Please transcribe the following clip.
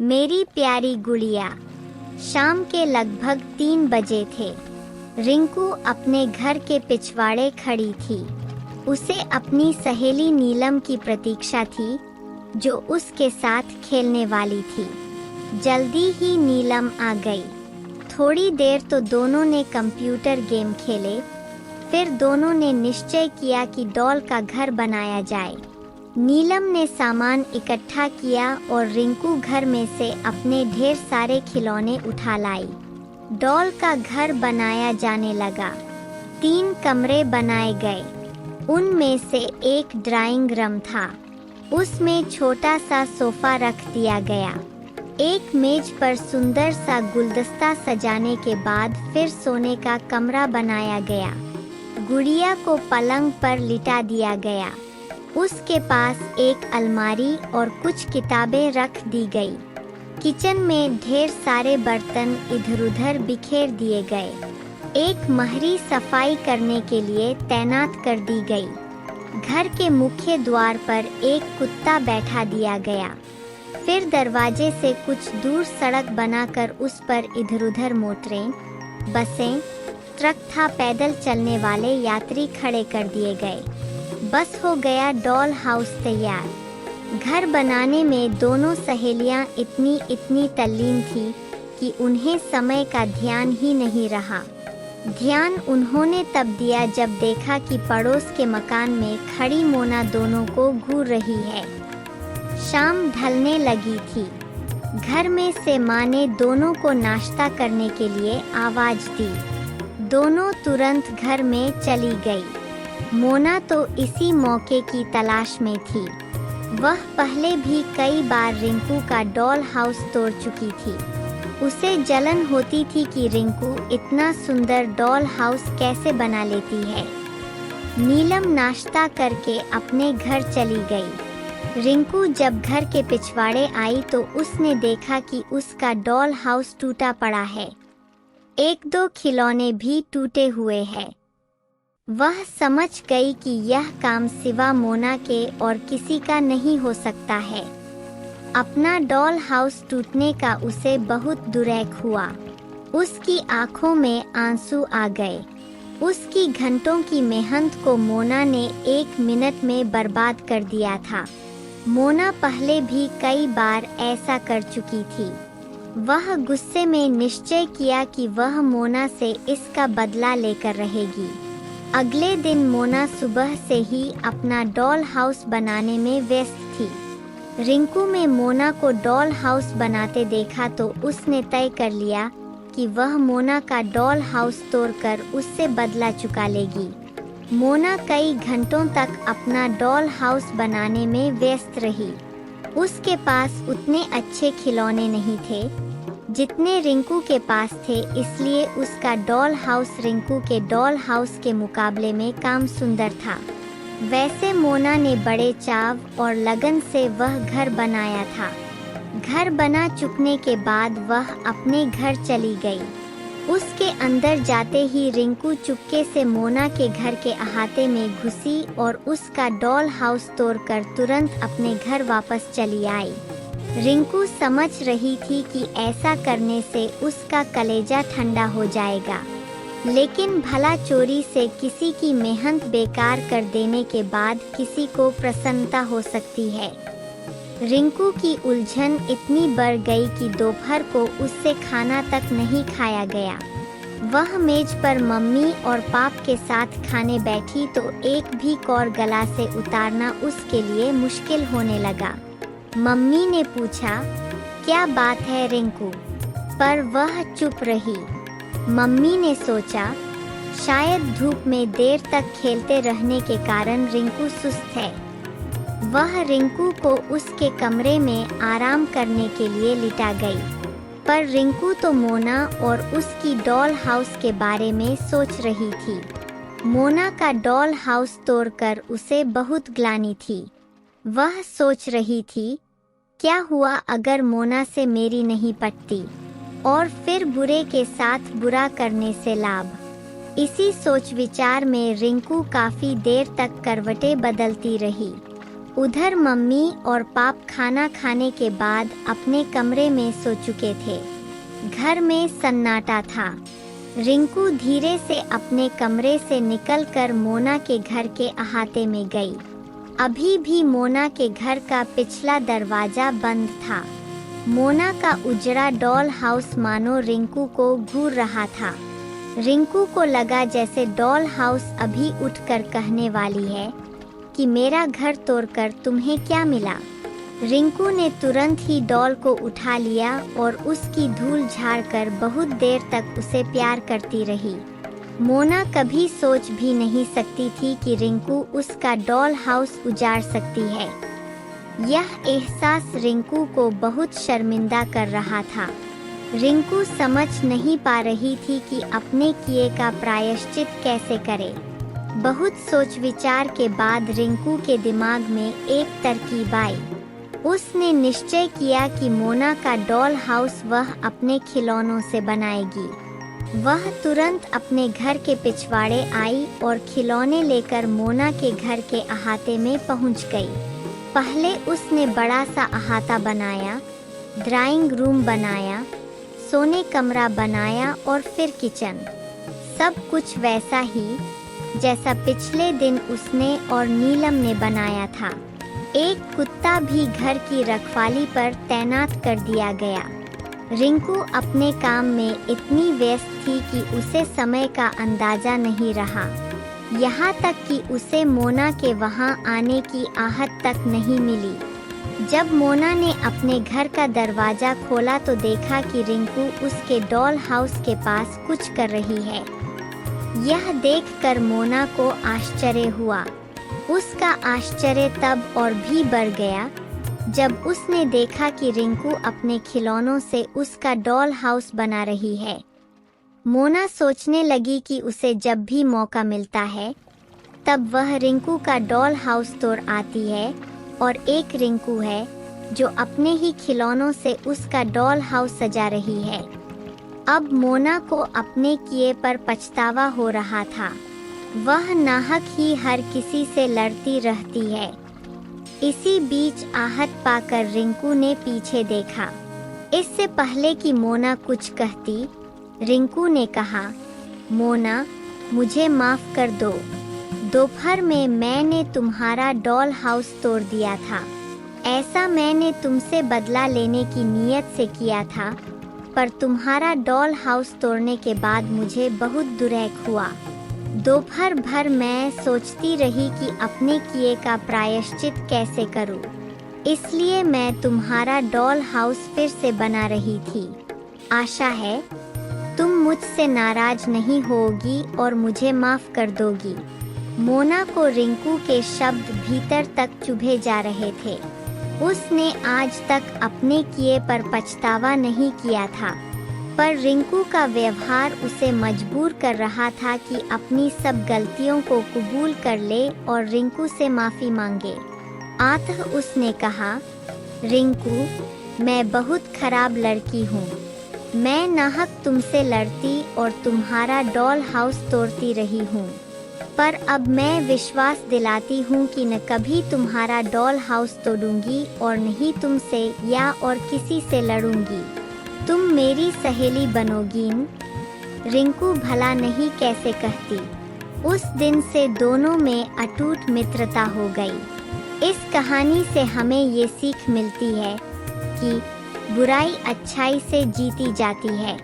मेरी प्यारी गुड़िया। शाम के लगभग 3 बजे थे। रिंकू अपने घर के पिछवाड़े खड़ी थी। उसे अपनी सहेली नीलम की प्रतीक्षा थी, जो उसके साथ खेलने वाली थी। जल्दी ही नीलम आ गई। थोड़ी देर तो दोनों ने कंप्यूटर गेम खेले। फिर दोनों ने निश्चय किया कि डॉल का घर बनाया जाए। नीलम ने सामान इकट्ठा किया और रिंकू घर में से अपने ढेर सारे खिलौने उठा लाई। डॉल का घर बनाया जाने लगा। 3 कमरे बनाए गए। उनमें से एक ड्राइंग रूम था। उसमें छोटा सा सोफा रख दिया गया। एक मेज पर सुंदर सा गुलदस्ता सजाने के बाद फिर सोने का कमरा बनाया गया। गुड़िया को पलंग पर लिटा दिया गया। उसके पास एक अलमारी और कुछ किताबें रख दी गई। किचन में ढेर सारे बर्तन इधर-उधर बिखेर दिए गए। एक महरी सफाई करने के लिए तैनात कर दी गई। घर के मुख्य द्वार पर एक कुत्ता बैठा दिया गया। फिर दरवाजे से कुछ दूर सड़क बनाकर उस पर इधर-उधर मोटरें, बसें, ट्रक था पैदल चलने वाले यात्री खड़े कर दिए गए। बस हो गया डॉल हाउस तैयार। घर बनाने में दोनों सहेलियां इतनी तल्लीन थी कि उन्हें समय का ध्यान ही नहीं रहा। ध्यान उन्होंने तब दिया जब देखा कि पड़ोस के मकान में खड़ी मोना दोनों को घूर रही है। शाम ढलने लगी थी। घर में से माँ ने दोनों को नाश्ता करने के लिए आवाज दी। दोनों तुरंत घर में चली गई। मोना तो इसी मौके की तलाश में थी। वह पहले भी कई बार रिंकू का डॉल हाउस तोड़ चुकी थी। उसे जलन होती थी कि रिंकू इतना सुंदर डॉल हाउस कैसे बना लेती है। नीलम नाश्ता करके अपने घर चली गई। रिंकू जब घर के पिछवाड़े आई तो उसने देखा कि उसका डॉल हाउस टूटा पड़ा है। 1-2 खिलौने भी टूटे हुए हैं। वह समझ गई कि यह काम सिवा मोना के और किसी का नहीं हो सकता है। अपना डॉल हाउस टूटने का उसे बहुत दुरैक हुआ। उसकी आंखों में आंसू आ गए। उसकी घंटों की मेहनत को मोना ने 1 मिनट में बर्बाद कर दिया था। मोना पहले भी कई बार ऐसा कर चुकी थी। वह गुस्से में निश्चय किया कि वह मोना से इसका बदला लेकर रहेगी। अगले दिन मोना सुबह से ही अपना डॉल हाउस बनाने में व्यस्त थी। रिंकू में मोना को डॉल हाउस बनाते देखा तो उसने तय कर लिया कि वह मोना का डॉल हाउस तोड़कर उससे बदला चुका लेगी। मोना कई घंटों तक अपना डॉल हाउस बनाने में व्यस्त रही। उसके पास उतने अच्छे खिलौने नहीं थे जितने रिंकू के पास थे, इसलिए उसका डॉल हाउस रिंकू के डॉल हाउस के मुकाबले में काम सुंदर था। वैसे मोना ने बड़े चाव और लगन से वह घर बनाया था। घर बना चुकने के बाद वह अपने घर चली गई। उसके अंदर जाते ही रिंकू चुपके से मोना के घर के अहाते में घुसी और उसका डॉल हाउस तोड़कर तुरंत अपने घर वापस चली आई। रिंकू समझ रही थी कि ऐसा करने से उसका कलेजा ठंडा हो जाएगा, लेकिन भला चोरी से किसी की मेहनत बेकार कर देने के बाद किसी को प्रसन्नता हो सकती है। रिंकू की उलझन इतनी बढ़ गई कि दोपहर को उससे खाना तक नहीं खाया गया। वह मेज पर मम्मी और पाप के साथ खाने बैठी तो एक भी कौर गला से उतारना उसके लिए मुश्किल होने लगा। मम्मी ने पूछा, क्या बात है रिंकू? पर वह चुप रही। मम्मी ने सोचा, शायद धूप में देर तक खेलते रहने के कारण रिंकू सुस्त है। वह रिंकू को उसके कमरे में आराम करने के लिए लिटा गई। पर रिंकू तो मोना और उसकी डॉल हाउस के बारे में सोच रही थी। मोना का डॉल हाउस तोड़कर उसे बहुत ग्लानि थी। वह सोच रही थी, क्या हुआ अगर मोना से मेरी नहीं पटती, और फिर बुरे के साथ बुरा करने से लाभ। इसी सोच विचार में रिंकू काफी देर तक करवटें बदलती रही। उधर मम्मी और पाप खाना खाने के बाद अपने कमरे में सो चुके थे। घर में सन्नाटा था। रिंकू धीरे से अपने कमरे से निकलकर मोना के घर के अहाते में गई। अभी भी मोना के घर का पिछला दरवाजा बंद था। मोना का उजड़ा डॉल हाउस मानो रिंकू को घूर रहा था। रिंकू को लगा जैसे डॉल हाउस अभी उठकर कहने वाली है कि मेरा घर तोड़कर तुम्हें क्या मिला। रिंकू ने तुरंत ही डॉल को उठा लिया और उसकी धूल झाड़कर बहुत देर तक उसे प्यार करती रही। मोना कभी सोच भी नहीं सकती थी कि रिंकू उसका डॉल हाउस उजाड़ सकती है। यह एहसास रिंकू को बहुत शर्मिंदा कर रहा था। रिंकू समझ नहीं पा रही थी कि अपने किए का प्रायश्चित कैसे करे। बहुत सोच विचार के बाद रिंकू के दिमाग में एक तरकीब आई। उसने निश्चय किया कि मोना का डॉल हाउस वह अपने खिलौनों से बनाएगी। वह तुरंत अपने घर के पिछवाड़े आई और खिलौने लेकर मोना के घर के अहाते में पहुंच गई। पहले उसने बड़ा सा अहाता बनाया, ड्राइंग रूम बनाया, सोने कमरा बनाया और फिर किचन। सब कुछ वैसा ही जैसा पिछले दिन उसने और नीलम ने बनाया था। एक कुत्ता भी घर की रखवाली पर तैनात कर दिया गया। रिंकू अपने काम में इतनी व्यस्त थी कि उसे समय का अंदाजा नहीं रहा। यहाँ तक कि उसे मोना के वहाँ आने की आहट तक नहीं मिली। जब मोना ने अपने घर का दरवाजा खोला तो देखा कि रिंकू उसके डॉल हाउस के पास कुछ कर रही है। यह देखकर मोना को आश्चर्य हुआ। उसका आश्चर्य तब और भी बढ़ गया जब उसने देखा कि रिंकू अपने खिलौनों से उसका डॉल हाउस बना रही है। मोना सोचने लगी कि उसे जब भी मौका मिलता है तब वह रिंकू का डॉल हाउस तोड़ आती है, और एक रिंकू है जो अपने ही खिलौनों से उसका डॉल हाउस सजा रही है। अब मोना को अपने किए पर पछतावा हो रहा था। वह नाहक ही हर किसी से लड़ती रहती है। इसी बीच आहट पाकर रिंकू ने पीछे देखा। इससे पहले कि मोना कुछ कहती, रिंकू ने कहा, मोना, मुझे माफ कर दो। दोपहर में मैंने तुम्हारा डॉल हाउस तोड़ दिया था। ऐसा मैंने तुमसे बदला लेने की नीयत से किया था, पर तुम्हारा डॉल हाउस तोड़ने के बाद मुझे बहुत दुरैक हुआ। दोपहर भर मैं सोचती रही कि अपने किए का प्रायश्चित कैसे करूं। इसलिए मैं तुम्हारा डॉल हाउस फिर से बना रही थी। आशा है तुम मुझसे नाराज नहीं होगी और मुझे माफ कर दोगी। मोना को रिंकू के शब्द भीतर तक चुभे जा रहे थे। उसने आज तक अपने किए पर पछतावा नहीं किया था, पर रिंकू का व्यवहार उसे मजबूर कर रहा था कि अपनी सब गलतियों को कबूल कर ले और रिंकू से माफ़ी मांगे। आतः उसने कहा, रिंकू, मैं बहुत खराब लड़की हूँ। मैं नाहक तुमसे लड़ती और तुम्हारा डॉल हाउस तोड़ती रही हूँ, पर अब मैं विश्वास दिलाती हूँ कि न कभी तुम्हारा डॉल हाउस तोड़ूंगी और नहीं तुमसे या और किसी से लड़ूंगी। तुम मेरी सहेली बनोगी। रिंकू भला नहीं कैसे कहती। उस दिन से दोनों में अटूट मित्रता हो गई। इस कहानी से हमें ये सीख मिलती है कि बुराई अच्छाई से जीती जाती है।